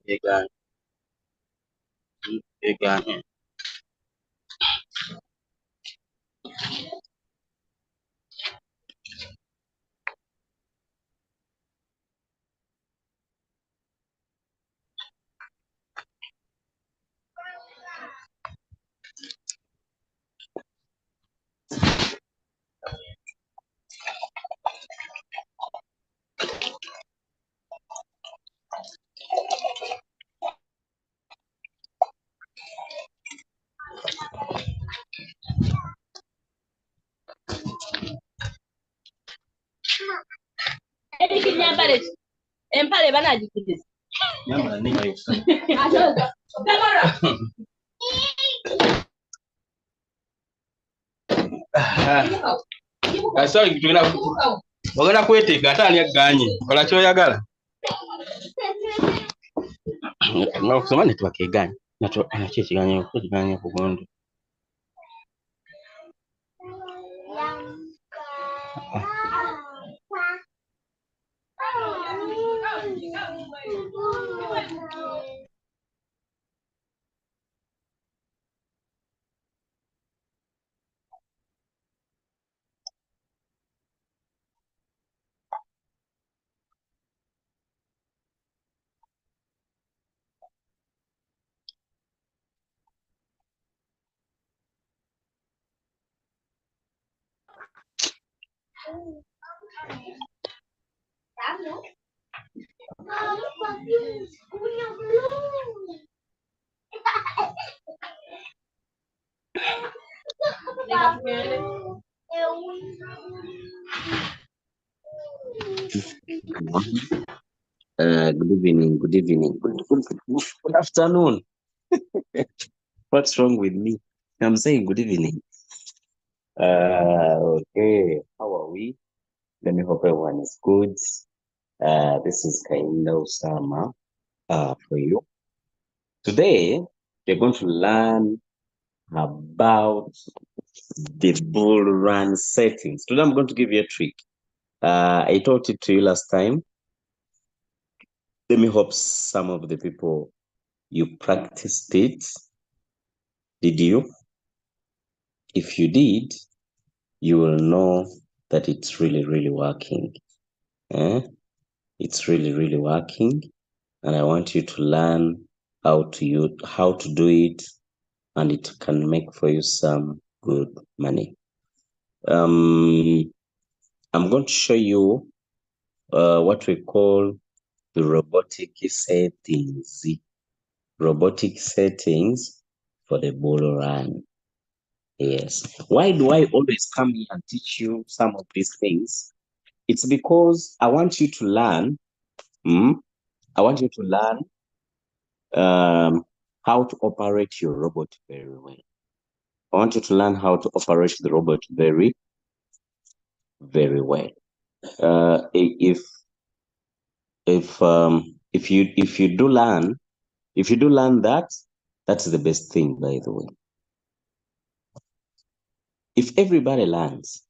Again. Empale banagikiriza. Ogenda kweteeka ate ani agganye kola kyoyagala nga okusoma ne tubakeganye nakyo ekiganye ku bundu Good evening, good afternoon. What's wrong with me? I'm saying good evening. Okay, how are we? Let me hope everyone is good. This is Kainda Osama for you. Today, we're going to learn about the bull run settings. Today, I'm going to give you a trick. I taught it to you last time. Let me hope some of the people, you practiced it. Did you? If you did, you will know that it's really working. It's really working, and I want you to learn how to do it, and it can make for you some good money. I'm going to show you what we call the robotic settings. Robotic settings for the bull run. Yes. Why do I always come here and teach you some of these things? It's because I want you to learn. I want you to learn how to operate your robot very well. I want you to learn how to operate the robot very well. If you do learn that, that's the best thing, by the way. If everybody learns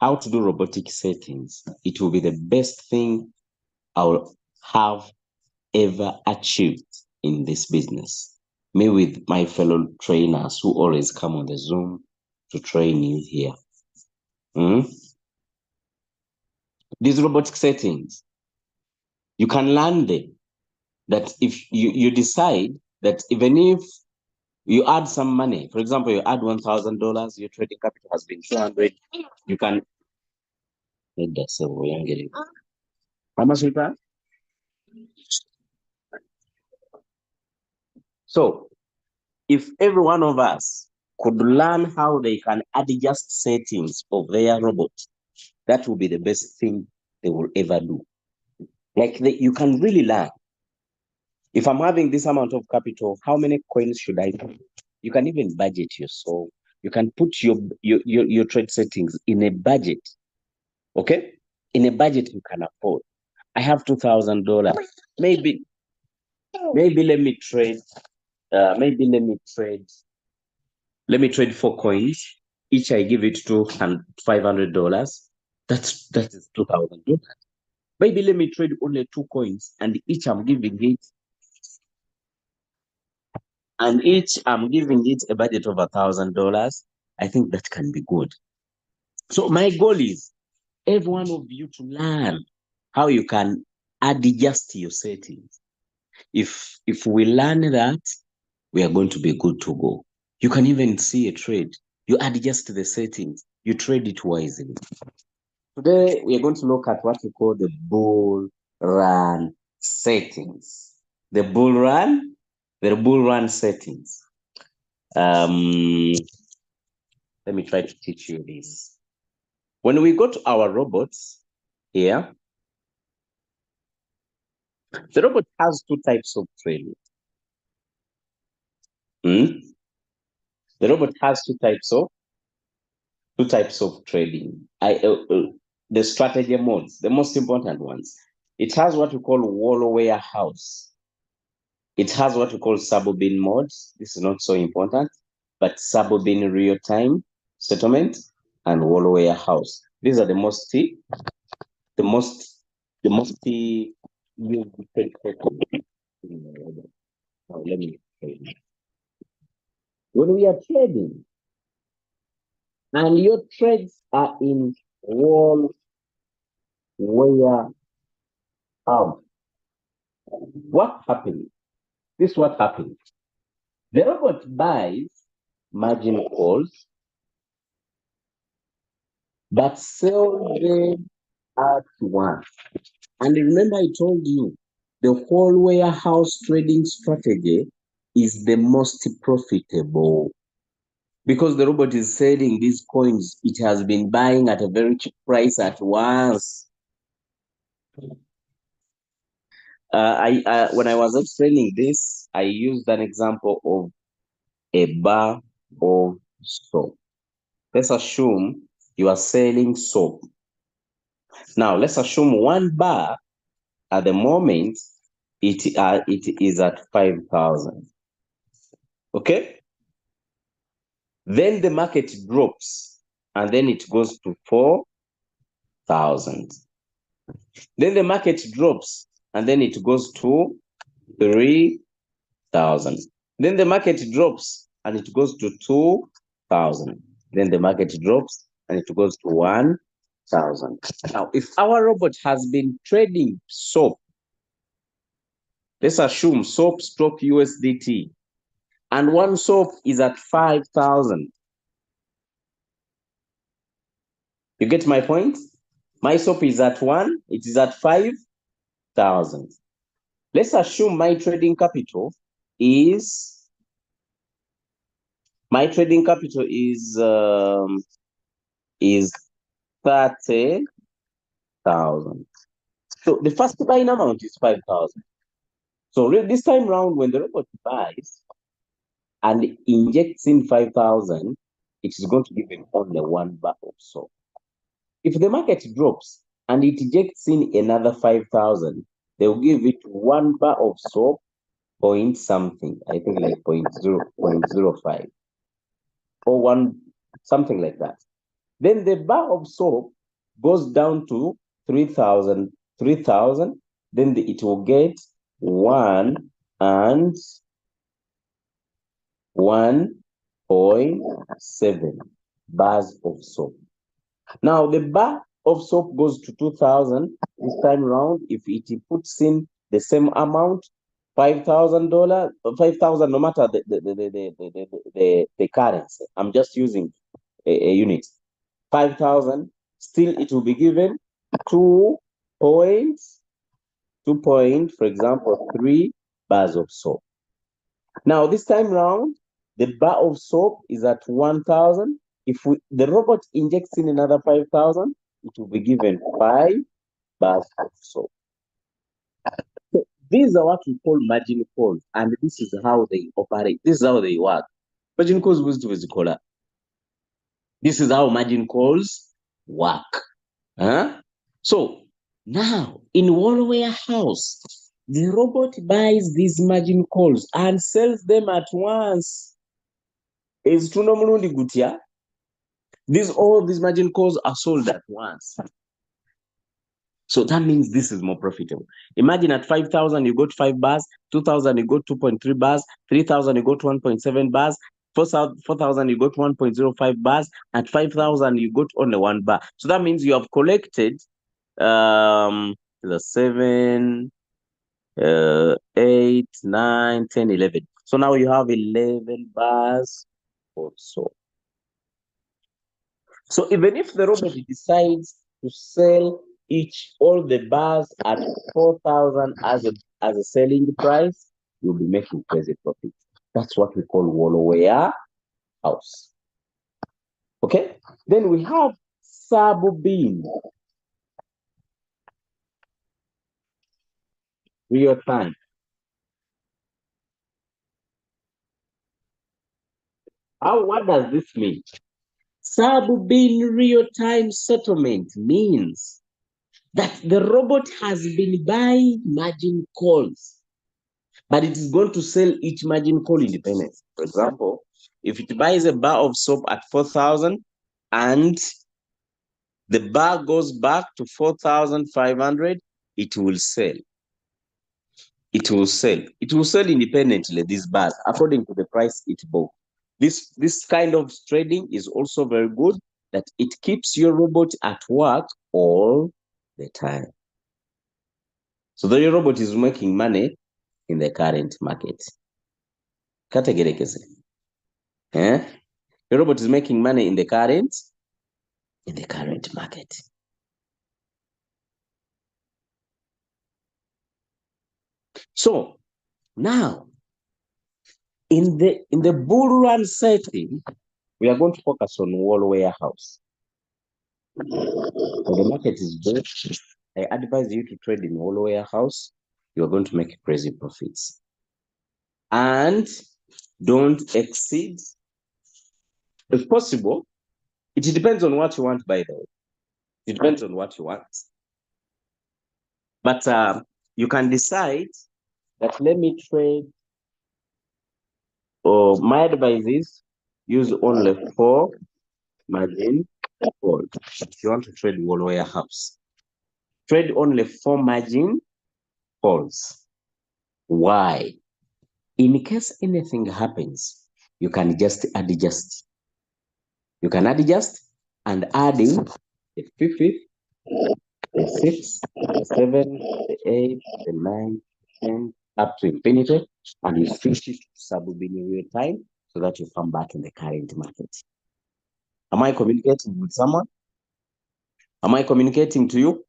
how to do robotic settings, it will be the best thing I will have ever achieved in this business. Me with my fellow trainers who always come on the Zoom to train you here. These robotic settings, you can learn them. That if you decide that even if you add some money, for example, you add $1,000, your trading capital has been 200, you can. How much we pay? So, if every one of us could learn how they can adjust settings of their robot, that will be the best thing they will ever do. Like you can really learn. If I'm having this amount of capital, how many coins should I do? You can even budget your soul. You can put your trade settings in a budget. Okay? In a budget you can afford. I have $2,000. Maybe let me trade. Let me trade 4 coins. Each I give it to $500. That is $2,000. Maybe let me trade only 2 coins, and each I'm giving it and each I'm giving it a budget of $1,000, I think that can be good. So my goal is every one of you to learn how you can adjust your settings. If we learn that, we are going to be good to go. You can even see a trade. You adjust the settings. You trade it wisely. Today, we are going to look at what we call the bull run settings. The bull run settings. Let me try to teach you this. When we go to our robots here, the robot has two types of trading. The robot has two types of trading. The strategy modes, the most important ones. It has what we call wall warehouse. It has what we call sub-bin modes. This is not so important, but sub-bin real-time settlement and wall warehouse. These are the most used. Now, let me trade. When we are trading, and your trades are in wall warehouse, what happens? This is what happens. The robot buys margin calls, but sells them at once. And remember, I told you the whole warehouse trading strategy is the most profitable because the robot is selling these coins. It has been buying at a very cheap price at once. When I was explaining this, I used an example of a bar of soap. Let's assume you are selling soap. Now, let's assume one bar at the moment, it is at 5,000. Okay? Then the market drops and then it goes to 4,000. Then the market drops and then it goes to 3,000. Then the market drops and it goes to 2,000. Then the market drops and it goes to 1,000. Now, if our robot has been trading soap, let's assume soap stock USDT, and one soap is at 5,000. You get my point? My soap is at 1, it is at 5,000. Let's assume my trading capital is 30,000. So the first buying amount is 5,000. So this time round, when the robot buys and injects in 5,000, it is going to give him only one bar of soap. If the market drops and it injects in another 5,000, they will give it one bar of soap, point something, I think like 0.05 or one, something like that. Then the bar of soap goes down to 3,000, then it will get 1 and 1.7 bars of soap. Now the bar of soap goes to 2,000 this time around. If it puts in the same amount, $5,000, 5,000, no matter the currency. I'm just using a unit. 5,000. Still, it will be given 2 points. 2 point, for example, 3 bars of soap. Now this time round, the bar of soap is at 1,000. If the robot injects in another 5,000, it will be given 5 bars of soap. So these are what we call margin calls, and this is how they operate. This is how they work. Margin calls with color. This is how margin calls work. So now in wall warehouse, the robot buys these margin calls and sells them at once. Is Tuno Murundi Gutia? All these margin calls are sold at once. So that means this is more profitable. Imagine at 5,000, you got 5 bars, 2,000, you got 2.3 bars, 3,000, you got 1.7 bars, 4,000, you got 1.05 bars, at 5,000, you got only 1 bar. So that means you have collected the 7, 8, 9, 10, 11. So now you have 11 bars or so. So even if the robot decides to sell all the bars at 4,000 as a selling price, you'll be making crazy profit. That's what we call Walloware house. Okay, then we have sub-bin, real time. What does this mean? Sub-bin real-time settlement means that the robot has been buying margin calls, but it is going to sell each margin call independently. For example, if it buys a bar of soap at 4,000 and the bar goes back to 4,500, it will sell. It will sell. It will sell independently, these bars, according to the price it bought. This kind of trading is also very good, that it keeps your robot at work all the time. So the robot is making money in the current market. The robot is making money in the current market. So now in the bull run setting, we are going to focus on Walloware house. When the market is good, I advise you to trade in Walloware house. You are going to make crazy profits. And don't exceed. If possible, it depends on what you want, by the way. It depends on what you want. But you can decide that let me trade, or my advice is use only 4 margin calls. If you want to trade Walloware house, trade only 4 margin calls. Why? In case anything happens, you can just adjust. You can adjust and add in the 5th, the 6th, the 7th, the 8th, the 9th, 10th, up to infinity, and you switch it to sub-bin in real time so that you come back in the current market. Am I communicating with someone? Am I communicating to you?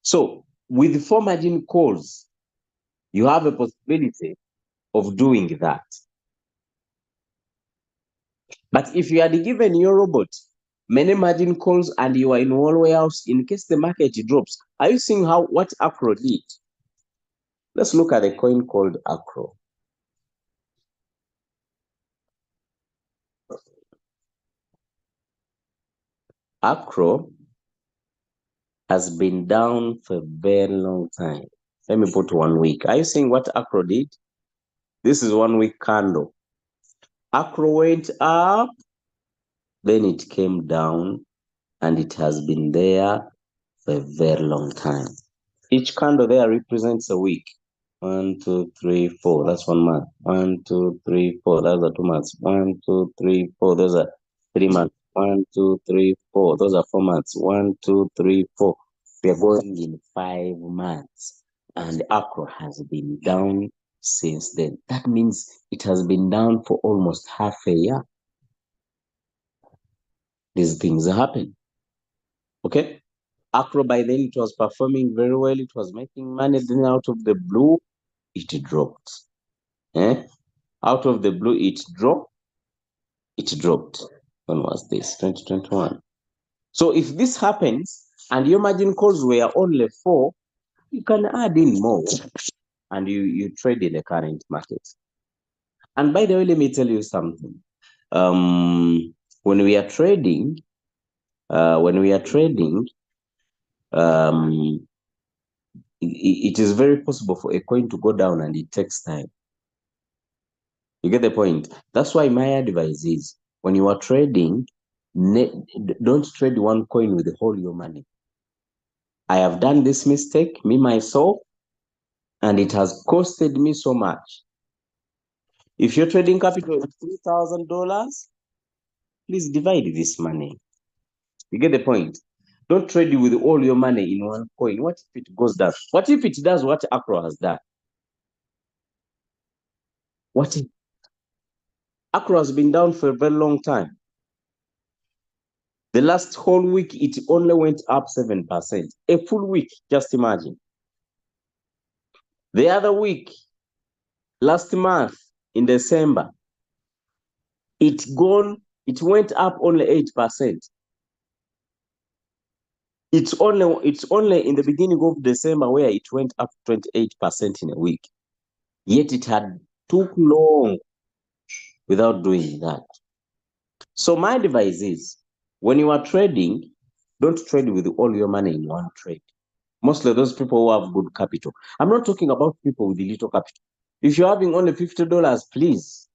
So with 4 margin calls, you have a possibility of doing that. But if you had given your robot many margin calls and you are in Walloware house, in case the market drops, are you seeing what Acro did? Let's look at a coin called Acro. Acro has been down for a very long time. Let me put 1 week. Are you seeing what Acro did? This is 1 week candle. Acro went up, then it came down, and it has been there for a very long time. Each candle there represents a week. 1, 2, 3, 4. That's 1 month. 1, 2, 3, 4. Those are 2 months. 1, 2, 3, 4. Those are 3 months. 1, 2, 3, 4. Those are 4 months. 1, 2, 3, 4. We are going in 5 months, and Acro has been down since then. That means it has been down for almost half a year. These things happen. Okay? Acro, by then, it was performing very well. It was making money. Then out of the blue, it dropped. Out of the blue, it dropped. When was this? 2021. So if this happens and your margin calls were only 4, you can add in more and you trade in the current market. And by the way, let me tell you something. When we are trading, it is very possible for a coin to go down, and it takes time. You get the point? That's why my advice is, when you are trading, don't trade one coin with all your money. I have done this mistake, me, myself, and it has costed me so much. If your trading capital is $3,000, please divide this money. You get the point? Don't trade with all your money in one coin. What if it goes down? What if it does what Accra has done? What if Accra has been down for a very long time? The last whole week, it only went up 7%. A full week, just imagine. The other week, last month in December, it went up only 8%. It's only in the beginning of December where it went up 28% in a week. Yet it had took long without doing that. So my advice is, when you are trading, don't trade with all your money in one trade. Mostly those people who have good capital. I'm not talking about people with little capital. If you're having only $50, please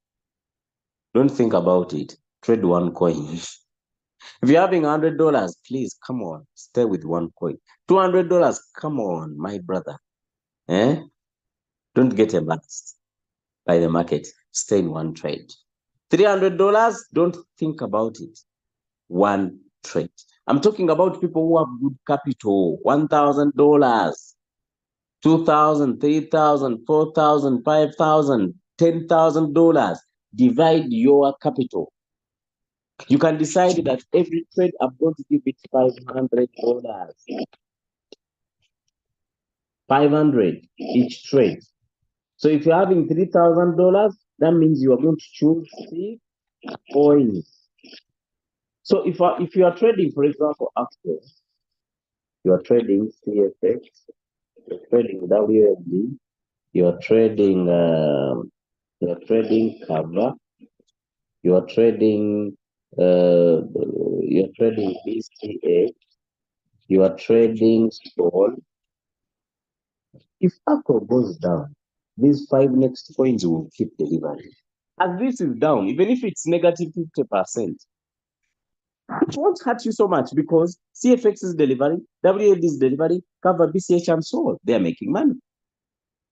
don't think about it. Trade one coin. If you're having $100, please, come on, stay with one coin. $200, come on, my brother. Don't get embarrassed by the market. Stay in one trade. $300, don't think about it. One trade. I'm talking about people who have good capital. $1,000, $2,000, $3,000, $4,000, $5,000, $10,000. Divide your capital. You can decide that every trade I'm going to give it $500. 500 each trade. So if you're having $3,000, that means you are going to choose 6 coins. So if you are trading, for example, after you are trading CFX, you're trading WFD, you're trading cover, you're trading BCA, you are trading Sol. If Accra goes down, these 5 next coins will keep delivering. As this is down, even if it's negative 50%, it won't hurt you so much because CFX is delivering, WAD is delivering, cover BCH and Sol. They are making money.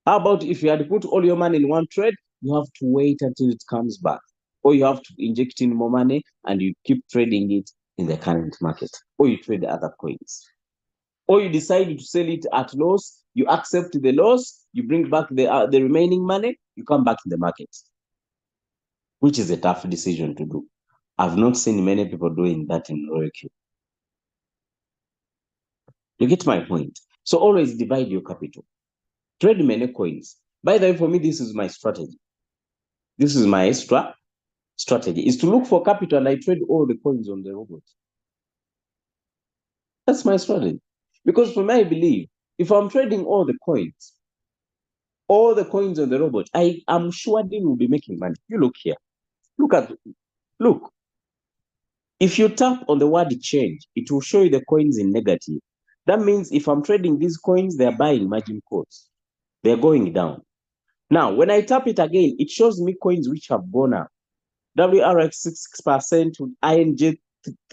How about if you had put all your money in one trade, you have to wait until it comes back, or you have to inject in more money and you keep trading it in the current market, or you trade other coins, or you decide to sell it at loss, you accept the loss, you bring back the remaining money, you come back in the market, which is a tough decision to do. I've not seen many people doing that in RoyalQ. You get my point? So always divide your capital. Trade many coins. By the way, for me, this is my strategy. This is my strategy, is to look for capital and I trade all the coins on the robot. That's my strategy. Because for me, I believe if I'm trading all the coins on the robot, I am sure they will be making money. You look here. Look. If you tap on the word change, it will show you the coins in negative. That means if I'm trading these coins, they're buying margin calls. They're going down. Now, when I tap it again, it shows me coins which have gone up. WRX 6%, ING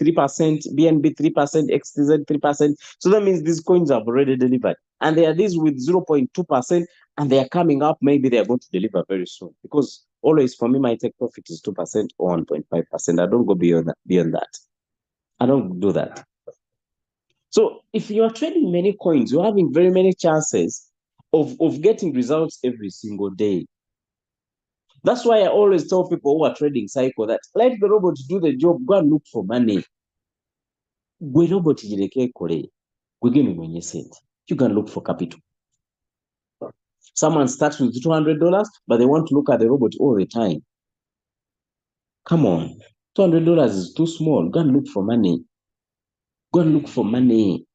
3%, BNB 3%, XTZ 3%. So that means these coins have already delivered. And there are these with 0.2%, and they are coming up. Maybe they are going to deliver very soon. Because always for me, my take profit is 2% or 1.5%. I don't go beyond that. I don't do that. So if you are trading many coins, you're having very many chances of getting results every single day. That's why I always tell people who are trading cycle that let the robot do the job, go and look for money. You can look for capital. Someone starts with $200, but they want to look at the robot all the time. Come on, $200 is too small. Go and look for money. Go and look for money.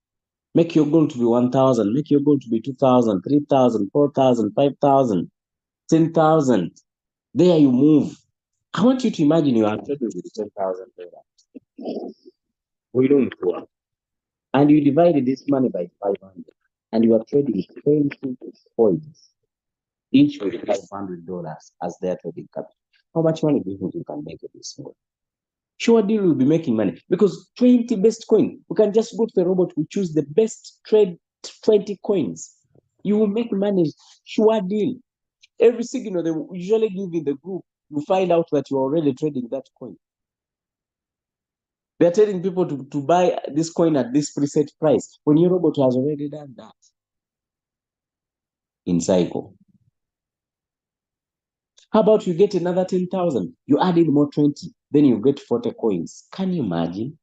Make your goal to be 1,000. Make your goal to be 2,000, 3,000, 4,000, 5,000, 10,000. There you move. I want you to imagine you are trading with $10,000. We don't work. And you divided this money by 500. And you are trading 20 coins, each with $500 as their trading capital. How much money do you think you can make with this money? Sure deal will be making money because 20 best coin. We can just go to the robot, we choose the best trade 20 coins. You will make money, sure deal. Every signal they will usually give in the group, you find out that you're already trading that coin. They're telling people to buy this coin at this preset price when your robot has already done that in cycle. How about you get another 10,000? You add in more 20, then you get 40 coins. Can you imagine?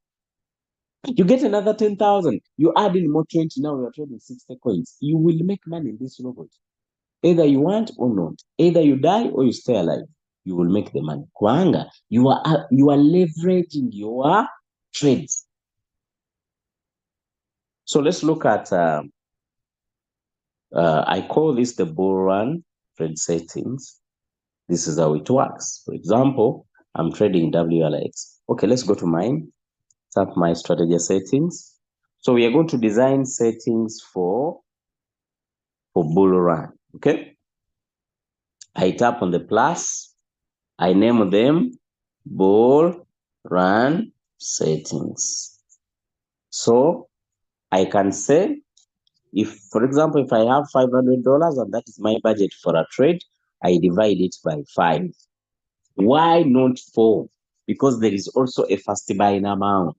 You get another 10,000, you add in more 20, now you're trading 60 coins. You will make money in this robot. Either you want or not. Either you die or you stay alive. You will make the money. Kwanga, you are leveraging your trades. So let's look at, I call this the bull run trade settings. This is how it works. For example, I'm trading WLX. Okay, let's go to mine. Tap my strategy settings. So we are going to design settings for bull run. Okay. I tap on the plus. I name them bull run settings. So I can say, if, for example, if I have $500 and that is my budget for a trade, I divide it by 5. Why not 4? Because there is also a first buying amount.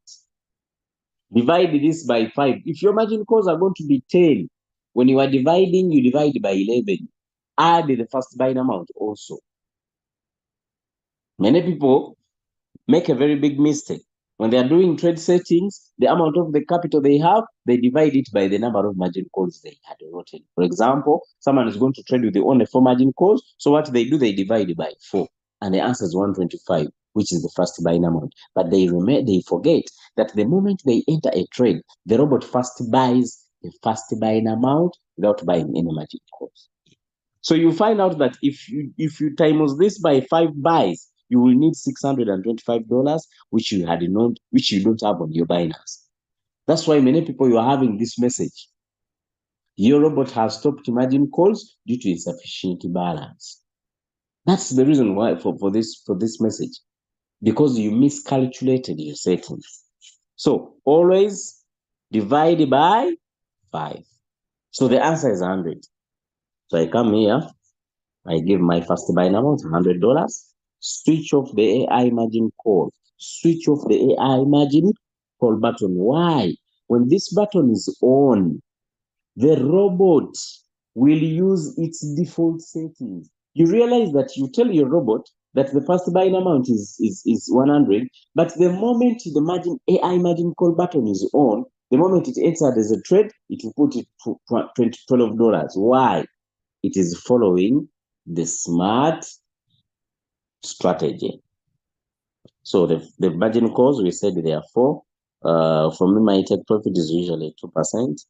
Divide this by 5. If your margin calls are going to be 10, when you are dividing, you divide by 11. Add the first buying amount also. Many people make a very big mistake. When they are doing trade settings, the amount of the capital they have, they divide it by the number of margin calls they had written. For example, someone is going to trade with only 4 margin calls. So what they do, they divide by 4. And the answer is 125, which is the first buying amount. But they forget that the moment they enter a trade, the robot first buys the first buying amount without buying any margin calls. So you find out that if you times this by 5 buys, you will need $625, which you don't have on your Binance. That's why many people, you are having this message. Your robot has stopped margin calls due to insufficient balance. That's the reason why for this message, because you miscalculated your settings. So always divide by 5. So the answer is 100. So I come here, I give my first buying amount $100. Switch off the AI margin call. Switch off the AI margin call button. Why? When this button is on, the robot will use its default settings. You realize that you tell your robot that the first buying amount is 100, but the moment the AI margin call button is on, the moment it enters as a trade, it will put it to $12. Why? It is following the smart strategy. So the margin calls, we said there are 4. For me, my take profit is usually 2%.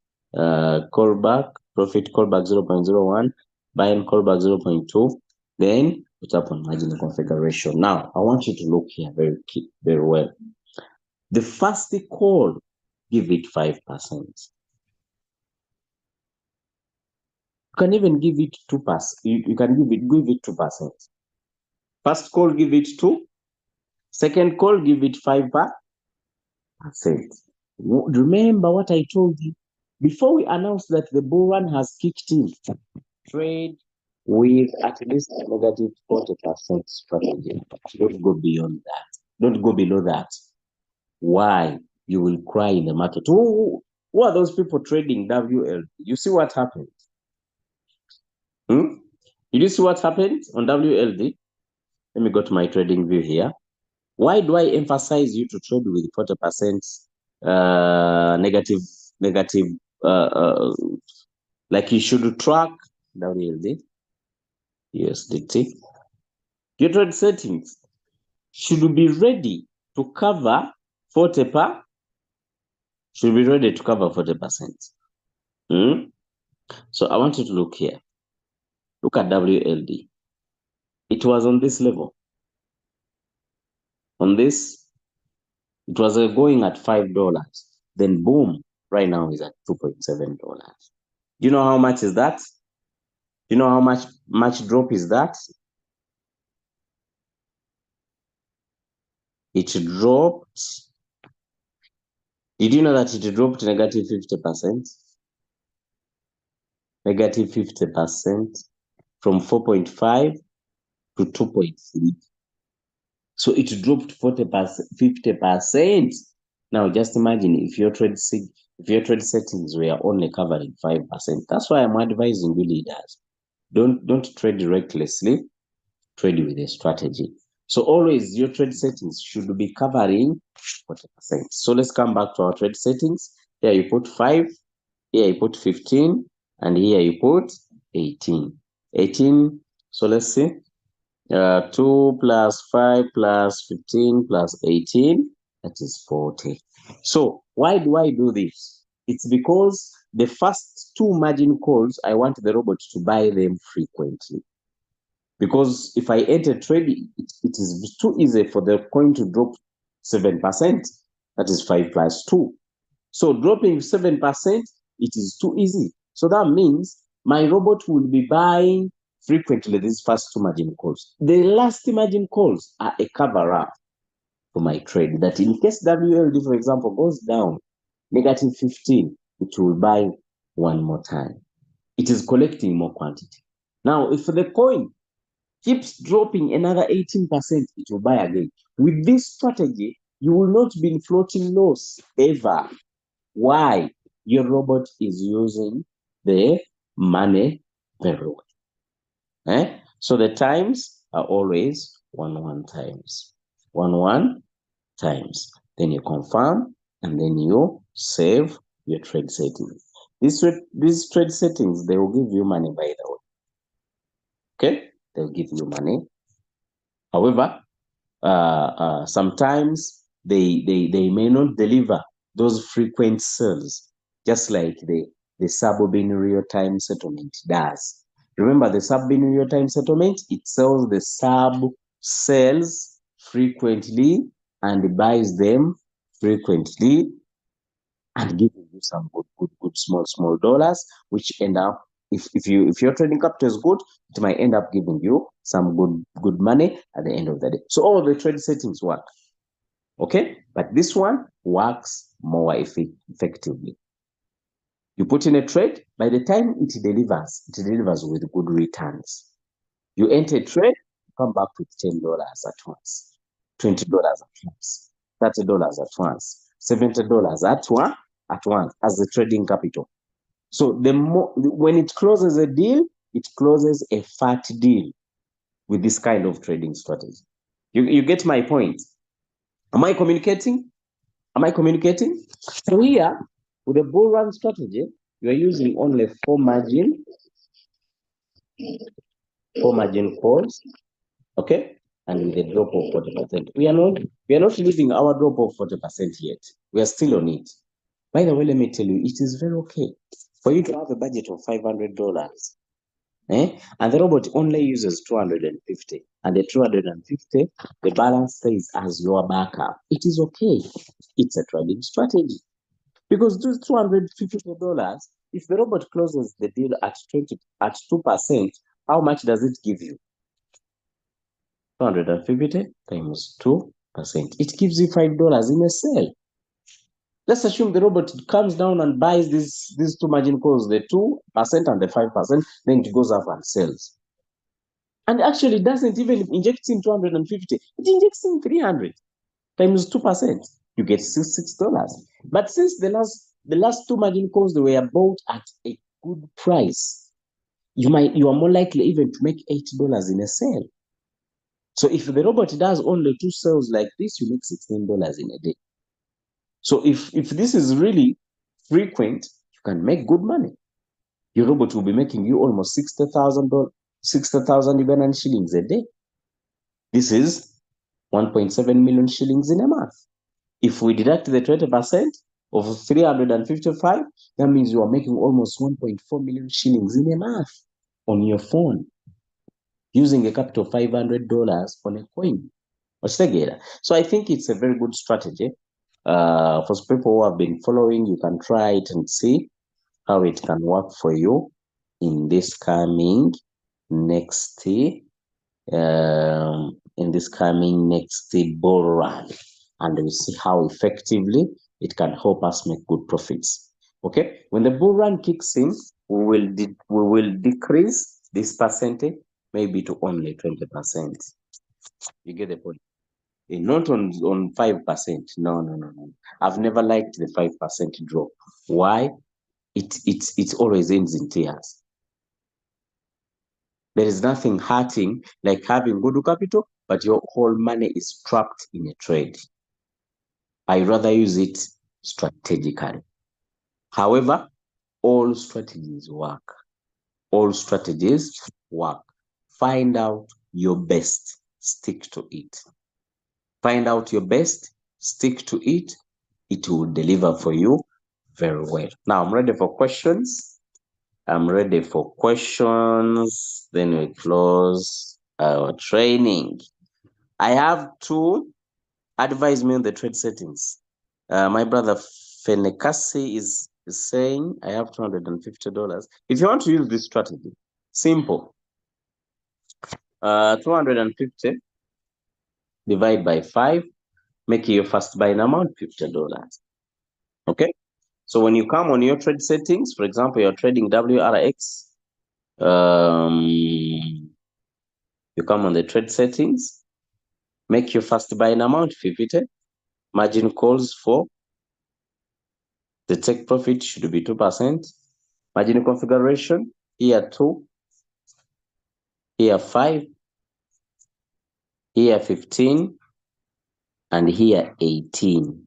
Callback, profit callback 0.01, buy and callback 0.2. Then we tap on margin configuration. Now, I want you to look here very well. The first call, give it 5%. You can even give it 2%. You can give it 2%. First call, give it 2. Second call, give it 5%. Remember what I told you before we announced that the bull run has kicked in. Trade with at least a negative 40% strategy. Don't go beyond that. Don't go below that. Why? You will cry in the market. Who are those people trading WLD? You see what happened? Did you see what happened on WLD? Let me go to my trading view here. Why do I emphasize you to trade with 40% negative, like you should track WLD, USDT. Your trade settings should be ready to cover 40%. Should be ready to cover 40%. So I want you to look here. Look at WLD. It was on this level. On this, it was going at $5. Then boom, right now is at $2.7. Do you know how much is that? Do you know how much drop is that? It dropped. Did you know that it dropped negative 50%? negative 50% from 4.5 to 2.3. So it dropped 40%, 50%. Now just imagine if your trade settings were only covering 5%. That's why I'm advising you leaders. Don't trade recklessly, trade with a strategy. So always your trade settings should be covering 40%. So let's come back to our trade settings. Here you put 5, here you put 15, and here you put 18. 18, so let's see. 2 plus 5 plus 15 plus 18, that is 40. So why do I do this? It's because the first two margin calls, I want the robot to buy them frequently. Because if I enter trade, it is too easy for the coin to drop 7%. That is 5 plus 2. So dropping 7%, it is too easy. So that means my robot will be buying frequently these first two margin calls. The last margin calls are a cover up for my trade, that in case WLD, for example, goes down negative 15, it will buy one more time. It is collecting more quantity. Now, if the coin keeps dropping another 18%, it will buy again. With this strategy, you will not be in floating loss ever. Why? Your robot is using the money very well. So the times are always 1 times. 1 times. Then you confirm and then you save your trade settings. These trade settings, they will give you money, by the way. Okay? They'll give you money. However, sometimes they may not deliver those frequent sales, just like the sub-binary real-time settlement does. Remember, the sub-binary real-time settlement, it sells the sub-cells frequently and buys them frequently and giving you some good small dollars, which end up, if your trading capital is good, it might end up giving you some good money at the end of the day. So all the trade settings work, okay? But this one works more effectively. You put in a trade, by the time it delivers with good returns. You enter a trade, come back with $10 at once, $20 at once, $30 at once, $70 at once as the trading capital. So when it closes a deal, it closes a fat deal with this kind of trading strategy. You get my point? Am I communicating? So here, with the bull run strategy, you are using only 4 margin calls, okay? And with a drop of 40%. We are not leaving our drop of 40% yet. We are still on it. By the way, let me tell you, it is very okay for you to have a budget of $500, and the robot only uses 250, and the 250, the balance stays as your backup. It is okay. It's a trading strategy. Because those $250, if the robot closes the deal at 2%, how much does it give you? 250 times 2%. It gives you $5 in a sale. Let's assume the robot comes down and buys these two margin calls, the 2% and the 5%, then it goes up and sells. And actually doesn't even inject in 250, it injects in 300 times 2%. You get $6. But since the last two margin calls, they were bought at a good price, you are more likely even to make $8 in a sale. So if the robot does only 2 sales like this, you make $16 in a day. So if this is really frequent, you can make good money. Your robot will be making you almost 60,000 Ugandan shillings a day. This is 1.7 million shillings in a month. If we deduct the 20% of 355, that means you are making almost 1.4 million shillings in a month on your phone, using a capital of $500 on a coin. So I think it's a very good strategy. For people who have been following, you can try it and see how it can work for you in this coming next bull run, and we'll see how effectively it can help us make good profits. Okay, when the bull run kicks in, we will decrease this percentage maybe to only 20%. You get the point? Not on 5%. No. I've never liked the 5% drop. Why? It always ends in tears. There is nothing hurting like having good capital, but your whole money is trapped in a trade. I rather use it strategically. However, all strategies work. All strategies work. Find out your best, stick to it. Find out your best, stick to it. It will deliver for you very well. Now I'm ready for questions. Then we close our training. I have to advise me on the trade settings. My brother Fenekasi is saying I have $250. If you want to use this strategy, simple. 250 divide by 5, make your first buying amount $50. Okay, so when you come on your trade settings, for example, you're trading WRX, you come on the trade settings, make your first buying amount 50, margin calls for the take profit should be 2%, margin configuration here 2, here 5, here 15, and here 18.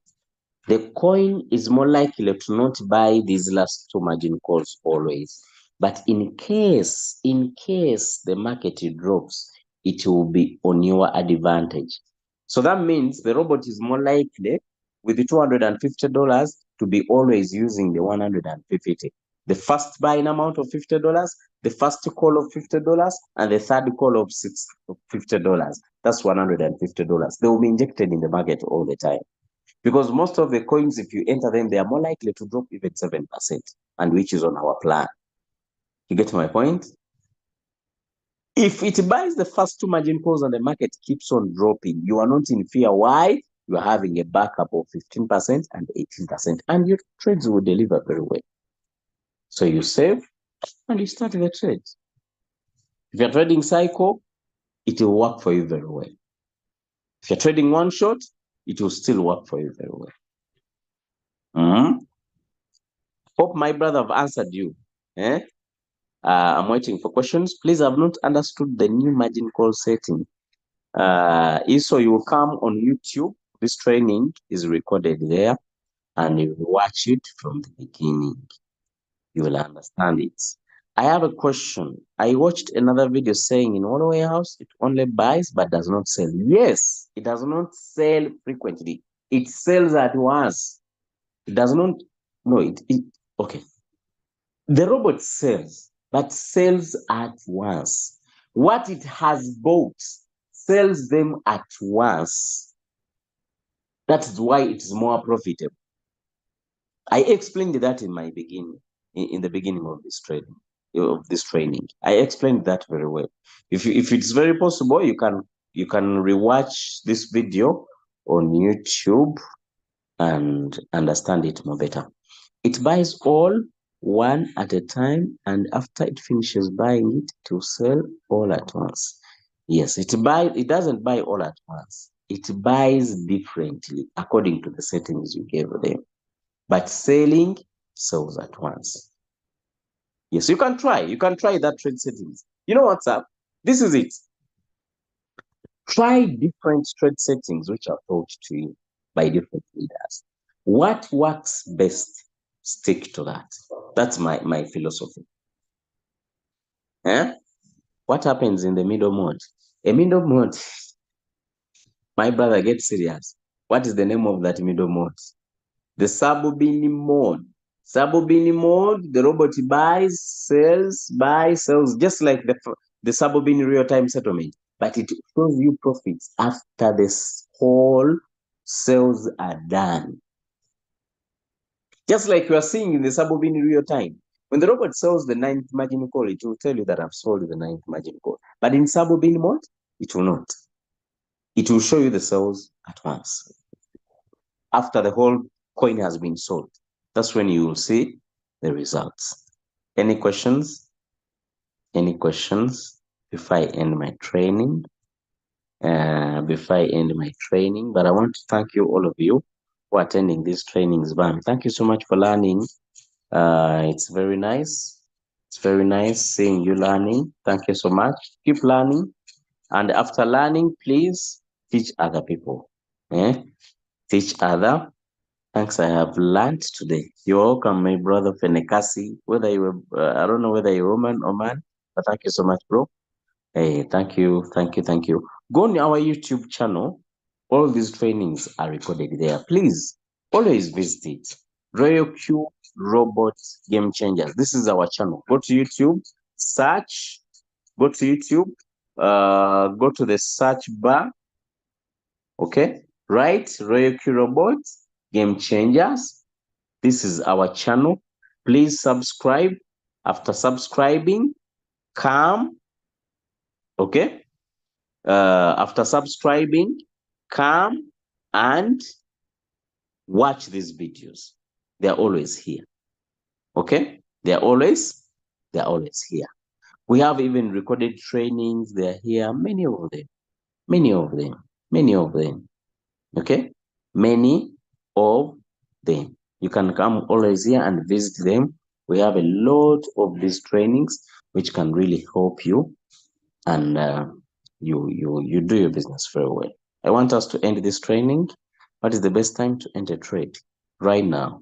The coin is more likely to not buy these last 2 margin calls always. But in case the market drops, it will be on your advantage. So that means the robot is more likely with the $250 to be always using the 150. The first buying amount of $50, the first call of $50, and the third call of $50. That's $150. They will be injected in the market all the time. Because most of the coins, if you enter them, they are more likely to drop even 7%, and which is on our plan. You get my point? If it buys the first 2 margin calls and the market keeps on dropping, you are not in fear. Why? You are having a backup of 15% and 18%, and your trades will deliver very well. So you save and you start the trade. If you're trading cycle, it will work for you very well. If you're trading one shot, it will still work for you very well. Hope my brother have answered you. I'm waiting for questions. Please, I've not understood the new margin call setting. So you will come on YouTube. This training is recorded there, and you will watch it from the beginning. You will understand it. I have a question. I watched another video saying in one warehouse, it only buys but does not sell. Yes, it does not sell frequently. It sells at once. It does not, no, okay. The robot sells, but sells at once. What it has bought sells them at once. That is why it is more profitable. I explained that in my beginning, in the beginning of this training. I explained that very well. If it's very possible, you can rewatch this video on YouTube and understand it more better. It buys all one at a time, and after it finishes buying it, to sell all at once. Yes, it doesn't buy all at once. It buys differently according to the settings you gave them. But selling sells at once. Yes, you can try that trade settings. You know what's up? This is it. Try different trade settings which are taught to you by different leaders. What works best? Stick to that. That's my philosophy. What happens in the middle mode? A middle mode, my brother, get serious. What is the name of that middle mode? The sub-binning mode. Sub-binning mode, the robot buys, sells, just like the sub-binning real-time settlement. But it shows you profits after this whole sales are done. Just like you are seeing in the sub-binning real time. When the robot sells the 9th margin call, it will tell you that I've sold the 9th margin call. But in sub-binning mode, it will not. It will show you the sales at once. After the whole coin has been sold, that's when you will see the results. Any questions? Any questions before I end my training? But I want to thank you, all of you, for attending these trainings. Bam, thank you so much for learning. It's very nice. It's very nice seeing you learning. Thank you so much. Keep learning. And after learning, please teach other people. Teach other. Thanks, I have learned today. You're welcome, my brother Fenekasi. Whether you were, I don't know whether you're woman or man, but thank you so much, bro. Hey, thank you. Go on our YouTube channel. All these trainings are recorded there. Please always visit it. Royal Q Robot Game Changers. This is our channel. Go to YouTube, search, go to YouTube, go to the search bar. Okay, right? Royal Q Robot Game Changers. This is our channel. Please subscribe. After subscribing, come. Okay. After subscribing, come and watch these videos. They're always here. Okay? They're always here. We have even recorded trainings. They're here. Many of them. Okay? Many of them. You can come always here and visit them. We have a lot of these trainings which can really help you, and you do your business very well. I want us to end this training. What is the best time to enter trade? Right now.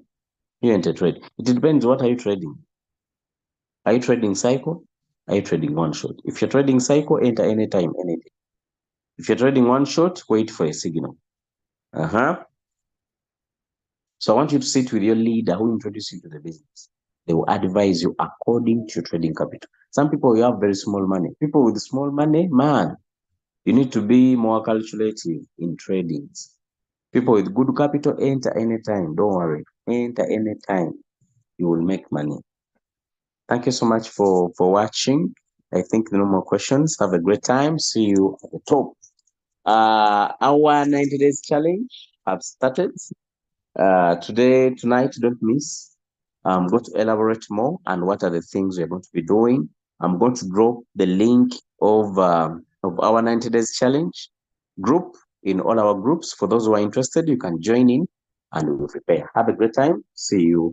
You enter trade. It depends, what are you trading? Are you trading cycle? Are you trading one shot? If you're trading cycle, enter anytime, any day. If you're trading one shot, wait for a signal. So I want you to sit with your leader who introduced you to the business. They will advise you according to your trading capital. Some people, you have very small money. People with small money, man, you need to be more calculative in tradings. People with good capital, enter anytime. Don't worry. Enter anytime. You will make money. Thank you so much for watching. I think no more questions. Have a great time. See you at the top. Our 90 days challenge have started. Tonight, don't miss. I'm going to elaborate more on what are the things we're going to be doing. I'm going to drop the link of our 90 days challenge group in all our groups. For those who are interested, you can join in and we will prepare. Have a great time. See you.